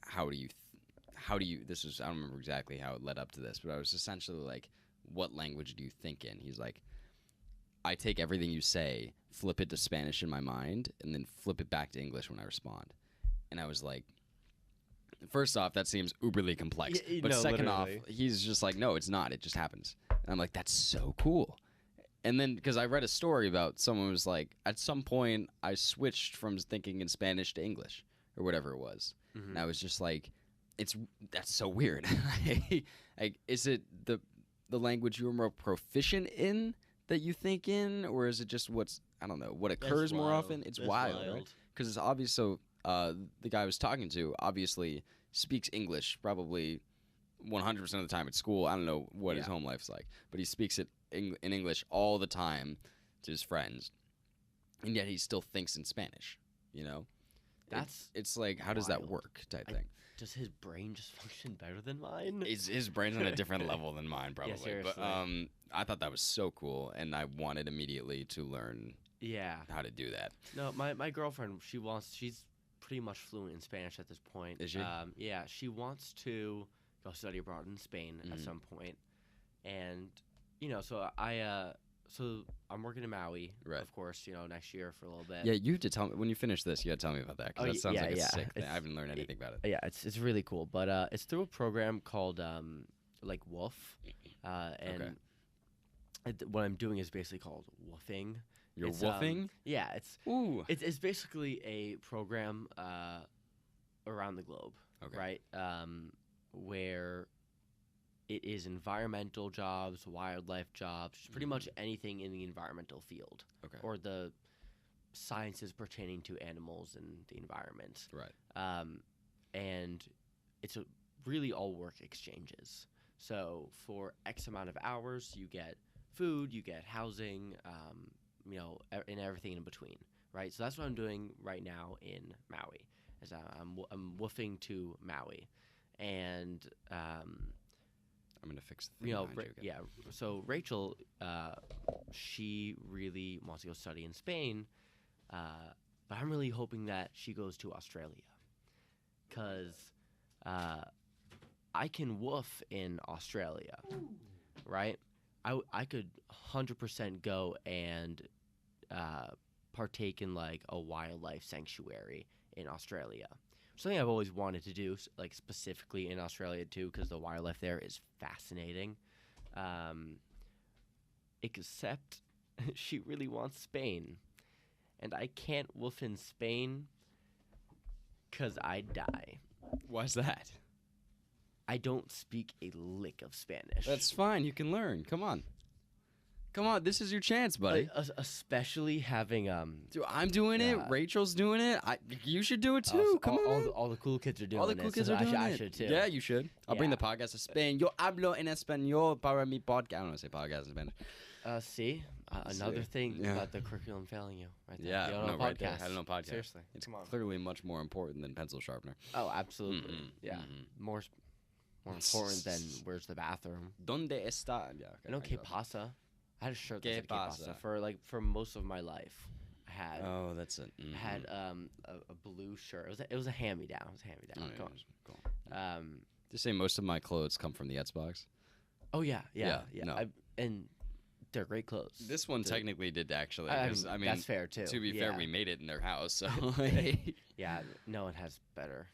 how do you? This was, I don't remember exactly how it led up to this, but I was essentially like, what language do you think in? He's like, I take everything you say, flip it to Spanish in my mind, and then flip it back to English when I respond. And I was like, first off, that seems uberly complex. But no, second literally. off, he's just like, no, it's not. It just happens. And I'm like, that's so cool. And then, because I read a story about someone was like, at some point, I switched from thinking in Spanish to English, or whatever it was. Mhm. And I was just like, that's so weird. Like, is it the language you're more proficient in that you think in, or is it just what occurs more often? It's wild, right? Because it's obvious. So the guy I was talking to obviously speaks English probably 100% of the time at school. I don't know what his Yeah. home life's like, but he speaks it in English all the time to his friends, and yet he still thinks in Spanish. You know, it's like, how does that wild. work? Type thing. Does his brain just function better than mine? His brain's on a different level than mine, probably. seriously. But I thought that was so cool, and I wanted immediately to learn Yeah. how to do that. No, my girlfriend, she's pretty much fluent in Spanish at this point. Is she? Yeah, she wants to go study abroad in Spain at Mhm. some point, and So I'm working in Maui, Right. of course, next year for a little bit. Yeah, you have to tell me when you finish this. You got to tell me about that because Oh, that sounds yeah, like a yeah. sick thing. I It's- haven't learned anything about it. Yeah, it's really cool, but it's through a program called like Woof, and what I'm doing is basically called woofing. You're It's, woofing. Yeah, Ooh. it's basically a program around the globe, Okay. right? Where it is environmental jobs, wildlife jobs, just pretty much anything in the environmental field Okay. or the sciences pertaining to animals and the environment. Right. And it's really all work exchanges. So for X amount of hours, you get food, you get housing, and everything in between, right? So that's what I'm doing right now in Maui. Is I'm woofing to Maui, and I'm gonna fix the thing behind you again. yeah. So Rachel, she really wants to go study in Spain, but I'm really hoping that she goes to Australia, because I can woof in Australia, right? I could 100% go and partake in like a wildlife sanctuary in Australia. Something I've always wanted to do, like specifically in Australia too, because the wildlife there is fascinating. Except she really wants Spain, and I can't woof in Spain because I'd die. Why's that? I don't speak a lick of Spanish. That's fine. You can learn. Come on. Come on. This is your chance, buddy. Especially having Dude, I'm doing it. yeah. Rachel's doing it. You should do it too. so Come on. all the cool kids are doing All the cool it, kids so are doing I it. should too. Yeah, you should. I'll bring Yeah. the podcast to Spain. Yo hablo en español para mi podcast. I don't want to say podcast in Spanish. See, another See. thing Yeah. about the curriculum failing you, right there. Yeah, You don't know no, right there. podcasts. I don't know podcast. Seriously, It's come on. clearly much more important than pencil sharpener. Oh, absolutely. Mm-mm, Yeah, mm-mm. more important than where's the bathroom. Donde está? Yeah, okay. You know, I que got it. pasa. I had a shirt that Que said que pasa pasa? for most of my life. I had Oh, that's it. I had a blue shirt. It was a hand me down. It was a hand me down. Oh, yeah, cool. Just say most of my clothes come from the Xbox. Oh yeah. Yeah, no. And they're great clothes. This one The- technically did actually. I 'cause, mean, I mean, that's fair too. to be yeah. fair, we made it in their house. So Yeah, no one has better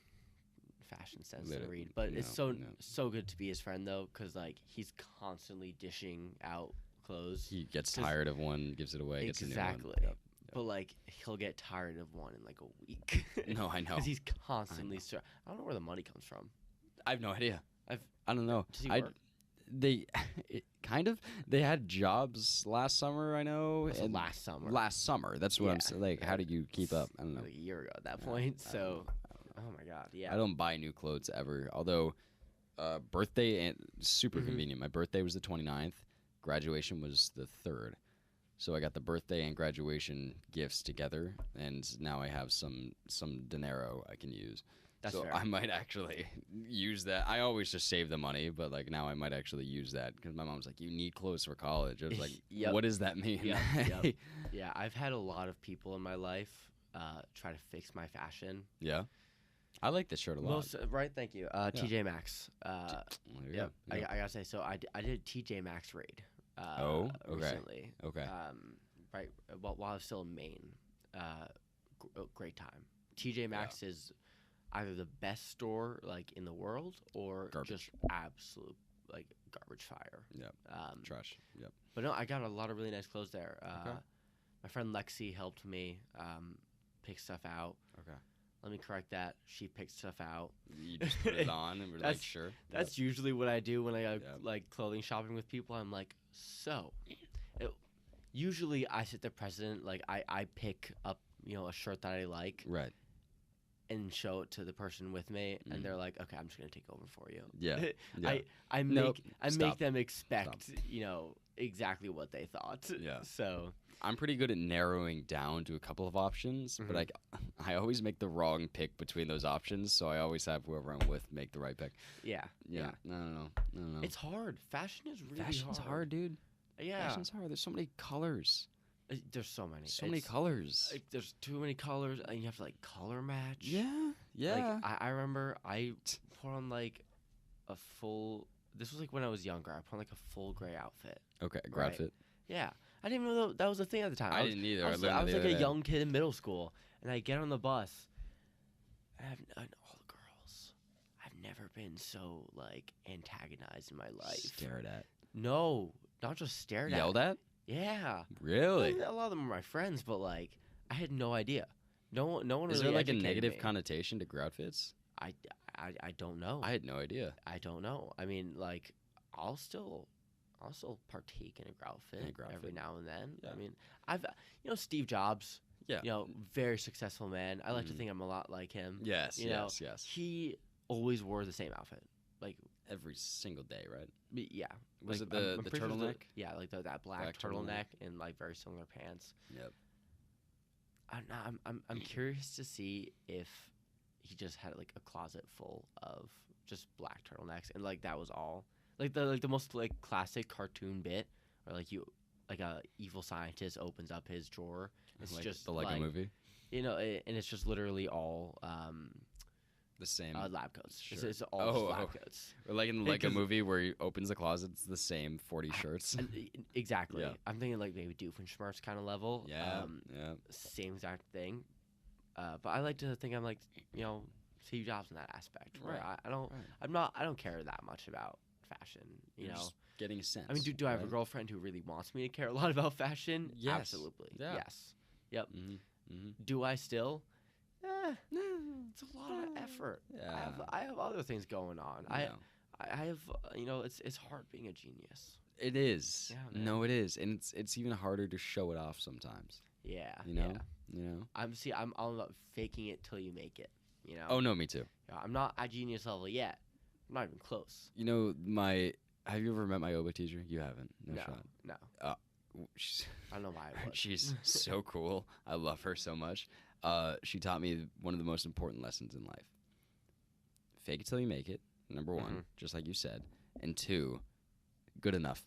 fashion sense than Literally, Reed. But it's no. so good to be his friend though, because like he's constantly dishing out clothes. he gets 'Cause- tired of one, gives it away, gets a new Exactly. one. Yep. But like he'll get tired of one in like a week. No, I know. Because he's constantly. know. I don't know where the money comes from. I have no idea. I've- I don't know. Does he I work? they kind of they had jobs last summer. I know. Also and last summer. Last summer. That's what I'm Yeah. saying. Like, how do you keep up? I don't know. Like a year ago at that Yeah, point. I don't So, know. oh my god, yeah. I don't buy new clothes ever. Although, birthday and super Mhm. convenient. My birthday was the 29th. Graduation was the 3rd. So I got the birthday and graduation gifts together, and now I have some dinero I can use. That's so fair. I might actually use that. I always just save the money, but like now I might actually use that because my mom's like, "You need clothes for college." I was like, Yep. "What does that mean?" Yep. Yeah, I've had a lot of people in my life try to fix my fashion. Yeah. I like this shirt a lot. Right, thank you. TJ Maxx. There you Yep. go. I gotta say, so I did TJ Maxx raid. Oh, okay. Recently. Okay. Right. While I was still in Maine. Great time. TJ Maxx is either the best store like in the world or Garbage. just absolute like garbage fire. Yep. Trash. Yep. But no, I got a lot of really nice clothes there. Okay. My friend Lexi helped me pick stuff out. Okay. Let me correct that. She picked stuff out. You just put it on and we're like, That's- sure. That's usually what I do when I go Yep. like clothing shopping with people. I'm like, usually I set the precedent. Like I pick up a shirt that I like Right. and show it to the person with me, Mhm. and they're like, okay, I'm just gonna take over for you. Yeah. Yeah. I Nope. make Stop. them expect exactly what they thought. Yeah. So I'm pretty good at narrowing down to a couple of options, Mhm. but I always make the wrong pick between those options, so I always have whoever I'm with make the right pick. yeah. Yeah. No. It's hard. Fashion is really Fashion's hard, dude. Yeah. Fashion's hard. There's so many colors. There's so many. So many It's- colors. Like, there's too many colors, and you have to like color match. Yeah. Like I remember I put on like a full this was like when I was younger. I put on like a full gray outfit. Okay, grab Right. fit. Yeah, I didn't even know that was a thing at the time. I didn't either. I was learned it the like other a day. young kid in middle school, and I get on the bus. And all the girls. I've never been so like antagonized in my life. Stared at. No, not just stared Yelled at. at? Yeah. Really? A lot of them are my friends, but like I had no idea. No one Is really there like a educated negative me. connotation to grout fits? I don't know. I had no idea. I don't know. I mean, like I'll still partake in a grout fit In a grout every fit. now and then. Yeah. I mean, I've Steve Jobs. Yeah. Very successful man. I like to Mhm. think I'm a lot like him. Yes, You know, yes. He always wore the same outfit. Like, Every single day, right? yeah. Was Like, it the I'm pretty sure it's turtleneck? yeah, like that black Black turtleneck. turtleneck and like very similar pants. Yep. I'm curious to see if he just had like a closet full of just black turtlenecks and like that was all. Like the most like classic cartoon bit where like a evil scientist opens up his drawer. It's Like just the Lego like, movie. and it's just literally all The same. lab coats. Sure. It's all Oh, just lab oh. coats. Or like in the Lego 'cause- movie where he opens the closet, it's the same 40 shirts. Exactly. Yeah. I'm thinking like maybe Doofenshmirtz kind of level. yeah. Same exact thing. But I like to think I'm like Steve Jobs in that aspect. Where Right. I don't Right. I don't care that much about fashion. You You're know. just getting a sense. I mean, do I have a right? girlfriend who really wants me to care a lot about fashion? Yes. Absolutely. Yeah. Yes. Yep. Mm-hmm. Mm-hmm. Do I still? It's a lot of effort. Yeah. I have other things going on. No. I have it's hard being a genius. It is. Yeah, man. No, it is, and it's even harder to show it off sometimes. Yeah. You know. Yeah. You know. I'm all about faking it till you make it. You know. Oh no, me too. Yeah, I'm not at genius level yet. I'm not even close. You know Have you ever met my Oba teacher? You haven't. No shot. No. She's I don't know why I would. she's so cool. I love her so much. She taught me one of the most important lessons in life. Fake it till you make it. Number one, Mhm. just like you said, and two, good enough.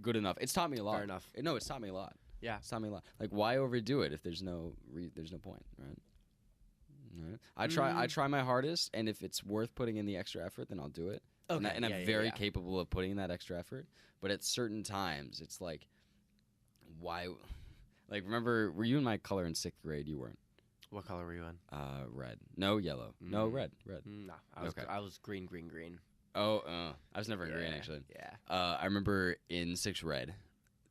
Good enough. It's taught me a lot. Fair enough. No, it's taught me a lot. Yeah. It's taught me a lot. Like, why overdo it if there's no point, right? Right. I try my hardest, and if it's worth putting in the extra effort, then I'll do it. Okay. And yeah, I'm yeah, very yeah. capable of putting in that extra effort. But at certain times, it's like, why? Like, remember, were you in my color in 6th grade? You weren't. What color were you in? Red. No, yellow. No, Mm. red. No, Okay. I was green. Oh, I was never in green, Yeah, actually. Yeah. I remember in 6th red,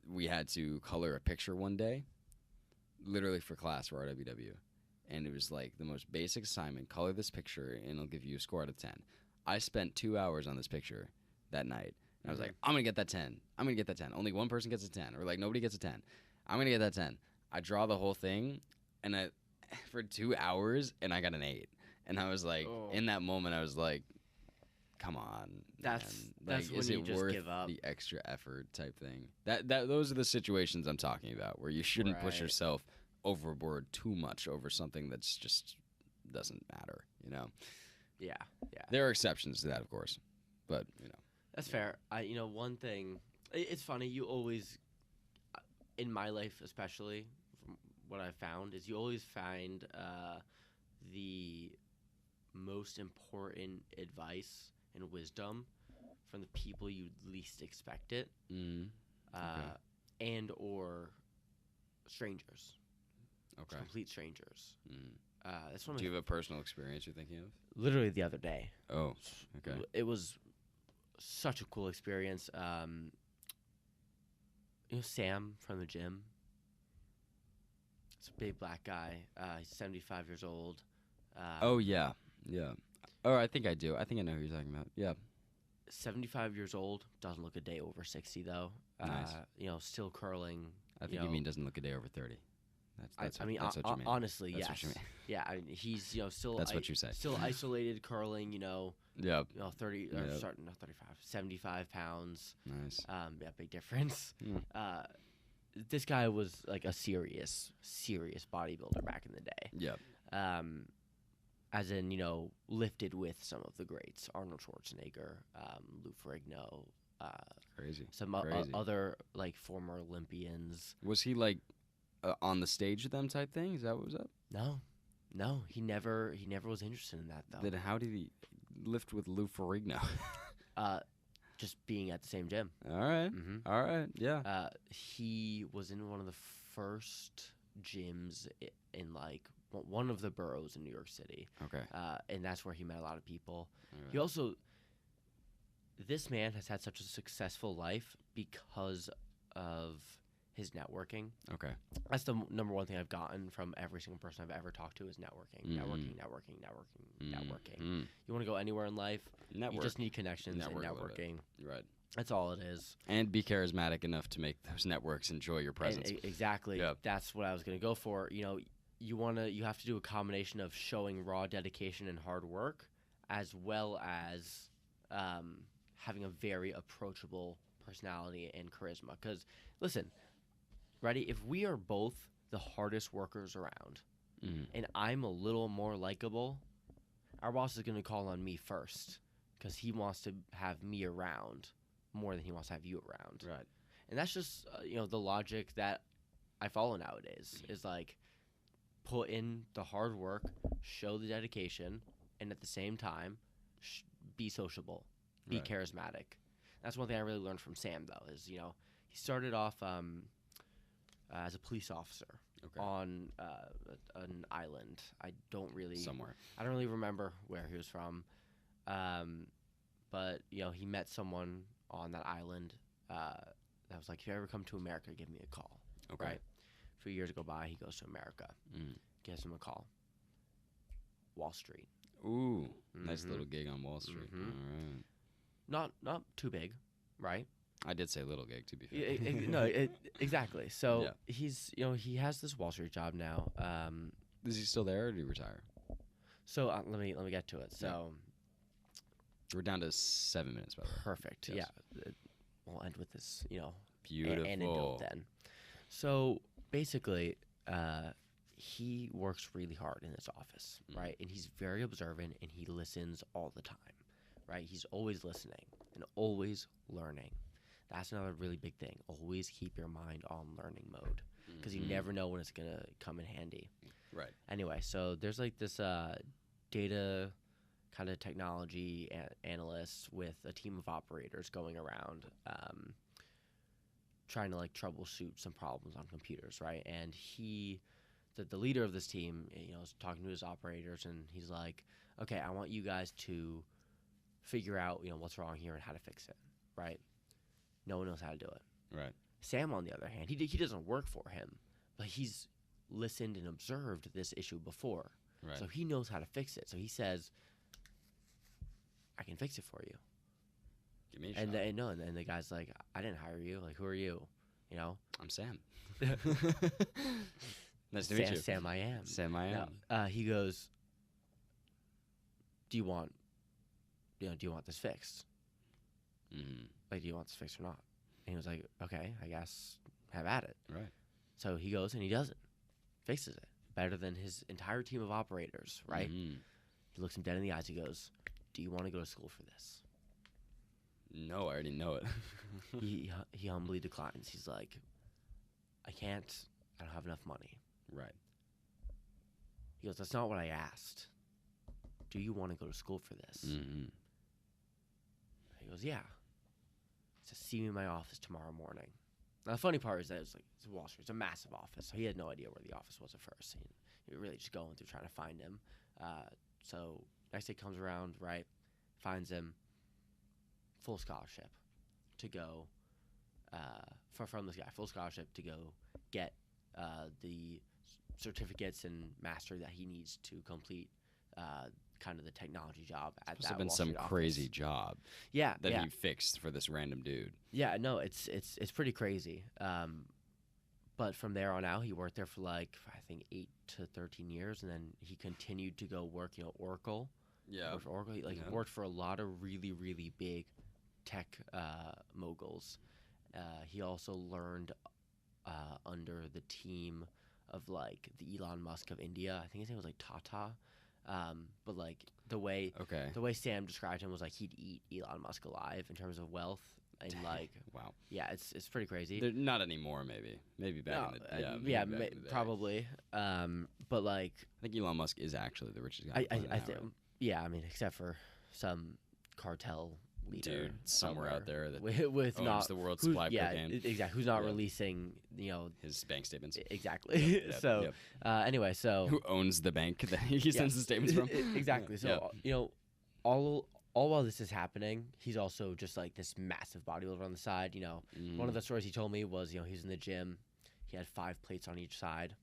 we had to color a picture one day, literally for class for RWW. And it was like the most basic assignment, color this picture, and it'll give you a score out of 10. I spent 2 hours on this picture that night. And I was like, I'm going to get that 10. I'm going to get that 10. Only one person gets a 10. Or like, nobody gets a 10. I'm going to get that 10. I draw the whole thing, and for 2 hours, and I got an 8. And I was like, Oh. in that moment, I was like, come on. That's man. when is you it just worth give up. the extra effort type thing? Those are the situations I'm talking about where you shouldn't push Right. yourself overboard too much over something that's just doesn't matter, you know? Yeah. There are exceptions to that, of course. But, you know. That's fair. One thing. It's funny. You always, in my life especially, from what I've found is you always find the most important advice and wisdom from the people you least expect it, Mm, and or strangers, okay. complete strangers. Mm. That's one of Do my you have a personal experience you're thinking of? literally the other day. Oh, okay. It was such a cool experience. Sam from the gym. It's a big black guy. He's 75 years old. Oh, yeah. Yeah. Oh, I think I do. I think I know who you're talking about. Yeah. 75 years old. Doesn't look a day over 60 though. Nice. Still curling. I think you mean doesn't look a day over 30. That's what you mean. Honestly, That's yes. what you mean. Yeah, I mean, he's still. That's what you say. Still isolated curling. Yep. 30 or Yep. starting 35, 75 pounds. Nice. Yeah, big difference. Mm. This guy was like a serious bodybuilder back in the day. Yep. As in, lifted with some of the greats: Arnold Schwarzenegger, Lou Ferrigno, Crazy. some Crazy. other like former Olympians. Was he like on the stage with them type thing? Is that what was up? No, he never was interested in that though. Then how did he? lift with Lou Ferrigno? Just being at the same gym. All right. Mm-hmm. All right. Yeah. He was in one of the first gyms in like one of the boroughs in New York City. Okay. And that's where he met a lot of people. All He right. also, this man has had such a successful life because of his networking. Okay. That's the number one thing I've gotten from every single person I've ever talked to is networking, Mhm. networking. Mm. You want to go anywhere in life, Network. you just need connections Network a and little bit. networking. Right. That's all it is. And be charismatic enough to make those networks enjoy your presence. Exactly. Yeah. That's what I was going to go for. You know, you have to do a combination of showing raw dedication and hard work, as well as having a very approachable personality and charisma. Because listen, ready? If we are both the hardest workers around, Mhm. and I'm a little more likable, our boss is going to call on me first because he wants to have me around more than he wants to have you around. Right. And that's just the logic that I follow nowadays is like put in the hard work, show the dedication, and at the same time be sociable, be Right. charismatic. That's one thing I really learned from Sam though is he started off as a police officer Okay. on an island. I don't really Somewhere. remember where he was from, but he met someone on that island that was like, if you ever come to America, give me a call. Okay. Right. A few years go by, he goes to America, Mm. gives him a call. Wall Street. Ooh. Nice Mhm. little gig on Wall Street. Mhm. All right. Not too big, right? I did say little gig, to be fair. Exactly. So Yeah. he's he has this Wall Street job now. Is he still there or did he retire? So let me get to it. So We're down to 7 minutes, by the way. perfect. Yes. Yeah. We'll end with this, Beautiful. anecdote then. So basically, he works really hard in his office, right? And he's very observant and he listens all the time, right? He's always listening and always learning. That's another really big thing. Always keep your mind on learning mode because you Mhm. never know when it's going to come in handy. Right. Anyway, so there's like this data kind of technology analyst with a team of operators going around trying to like troubleshoot some problems on computers, right? And the leader of this team, is talking to his operators and he's like, okay, I want you guys to figure out, what's wrong here and how to fix it, right? No one knows how to do it. Right. Sam, on the other hand, he doesn't work for him, but he's listened and observed this issue before. Right. So he knows how to fix it. So he says, I can fix it for you. Give me a And shot. and the guy's like, I didn't hire you. Like, who are you? I'm Sam. Nice to meet you. Sam, I am. Sam, I am. No, he goes, do you want this fixed? Mhm. Like, do you want this fixed or not? And he was like, okay, I guess have at it. Right. So he goes and he does it. Fixes it. Better than his entire team of operators, right? Mhm. He looks him dead in the eyes. He goes, do you want to go to school for this? No, I already know it. He humbly declines. He's like, I can't. I don't have enough money. Right. He goes, that's not what I asked. Do you want to go to school for this? Mm-hmm. He goes, yeah. He says, see me in my office tomorrow morning. Now, the funny part is that it's Wall Street. It's a massive office. So he had no idea where the office was at first. He really just going through trying to find him. So next day comes around, right? Finds him. Full scholarship to go from this guy. Full scholarship to go get the certificates and mastery that he needs to complete kind of the technology job at Must that have been Wall some Street office. crazy job Yeah, that yeah. he fixed for this random dude. Yeah, no, it's pretty crazy. But from there on out, he worked there for I think 8 to 13 years, and then he continued to go work, Oracle. Yeah. Worked for Oracle. He worked for a lot of really, really big tech moguls. He also learned under the team of the Elon Musk of India. I think his name was Tata. But the way Sam described him was he'd eat Elon Musk alive in terms of wealth and Wow. yeah, it's pretty crazy. They're not anymore. Maybe back in the yeah, maybe back in the day. probably. But I think Elon Musk is actually the richest guy. I on the planet think now, yeah, I mean except for some cartel leader Dude, somewhere out there that with owns not the world's who's- supply of yeah, cocaine. exactly. Who's not Yeah. releasing, His bank statements. exactly. Yep, So yep. anyway, so Who owns the bank that he Yeah. sends the statements from? Exactly. So all while this is happening, he's also just like this massive bodybuilder on the side. One of the stories he told me was he was in the gym, he had 5 plates on each side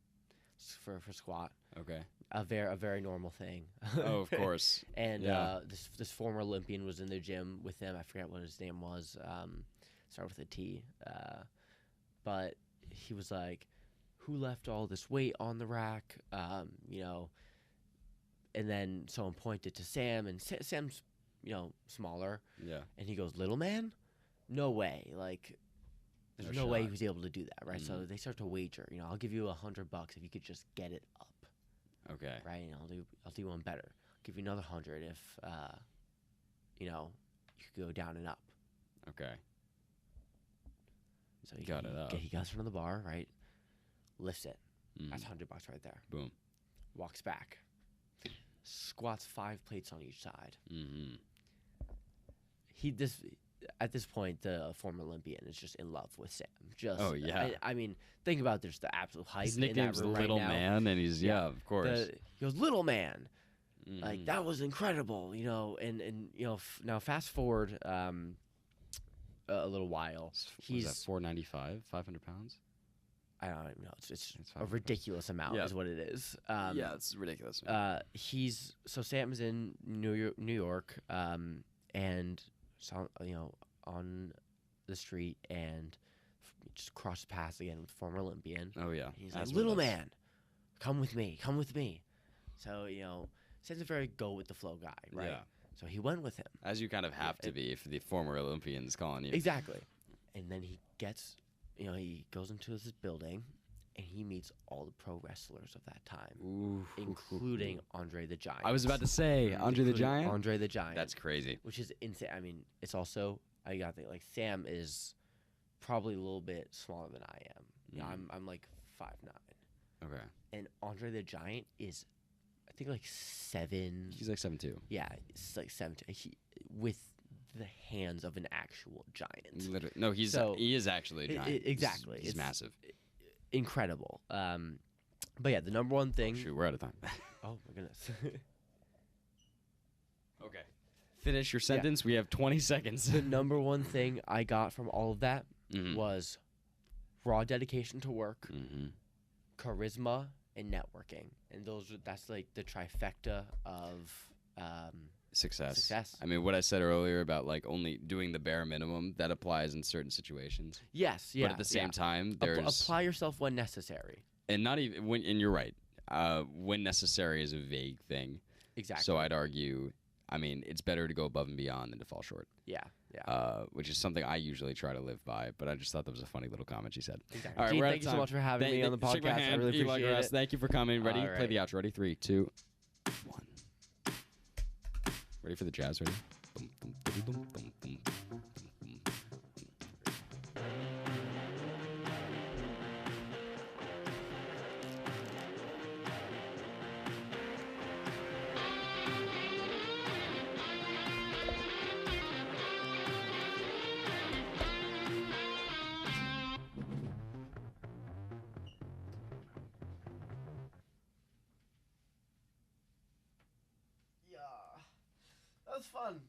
for squat. Okay. A very normal thing. Oh, of course. And Yeah. this former Olympian was in the gym with him. I forget what his name was. Started with a T. But he was like, "Who left all this weight on the rack?" And then someone pointed to Sam, and Sam's smaller, Yeah. and he goes, "Little man? No way! Like, there's No no way he shot. was able to do that, right?" So Mhm. they start to wager. I'll give you $100 if you could just get it up. Okay. Right, and I'll do one better. I'll give you another 100 if you could go down and up. Okay. So Got it up. He goes from the bar, right? Lifts it. Mm. That's $100 right there. Boom. Walks back. Squats 5 plates on each side. Mm-hmm. At this point, the former Olympian is just in love with Sam. Oh, yeah. I mean, think about there's the absolute hype. His in that nickname's room right Little now. Man, and he's of course. He goes, "Little man." Like Mhm. that was incredible, and now fast forward a little while. Was He's that 495, 500 pounds? I don't even know. It's It's a 500 ridiculous amount Yeah. is what it is. Yeah, it's ridiculous. Sam is in New York, and so on the street and just crossed paths again with former Olympian. Oh yeah. And he's That's like, what it "Little does. man, come with me." So Sam's a very go with the flow guy, right? Yeah. So he went with him. As you kind of have to be if the former Olympian's calling you. Exactly. And then he gets, he goes into this building, and he meets all the pro wrestlers of that time, Ooh. including Andre the Giant. I was about to say Andre the Including Giant. Andre the Giant. That's crazy. Which is insane. I mean, it's also I got to think like Sam is probably a little bit smaller than I am. I'm like 5'9", Okay. and Andre the Giant is, I think like 7. He's like 7'2". Yeah, it's like 7. With the hands of an actual giant. Literally. No, he is actually a giant. Exactly. He's It's massive. Incredible. But yeah, the number one thing. Shoot, we're out of time. Oh my goodness. Okay. Finish your sentence. We have 20 seconds. The number one thing I got from all of that Mhm. was raw dedication to work, Mhm. charisma, and networking, and that's like the trifecta of Success. I mean, what I said earlier about like only doing the bare minimum, that applies in certain situations. Yes, yeah. But at the same yeah. time, there's Apply yourself when necessary. and not even when. And you're right. When necessary is a vague thing. Exactly. So I'd argue. I mean, it's better to go above and beyond than to fall short. Yeah. Which is something I usually try to live by. But I just thought that was a funny little comment she said. Exactly. All right, Gene, we're out thank of you so time. much for having me on the Shake my podcast. hand, I really Eli appreciate Grass. it. Thank you for coming. Ready? All Play right. the outro. Ready? 3, 2, 1. Ready for the jazz? Ready? Boom, boom, boom, boom, boom, boom, boom, boom. Yeah. That was fun.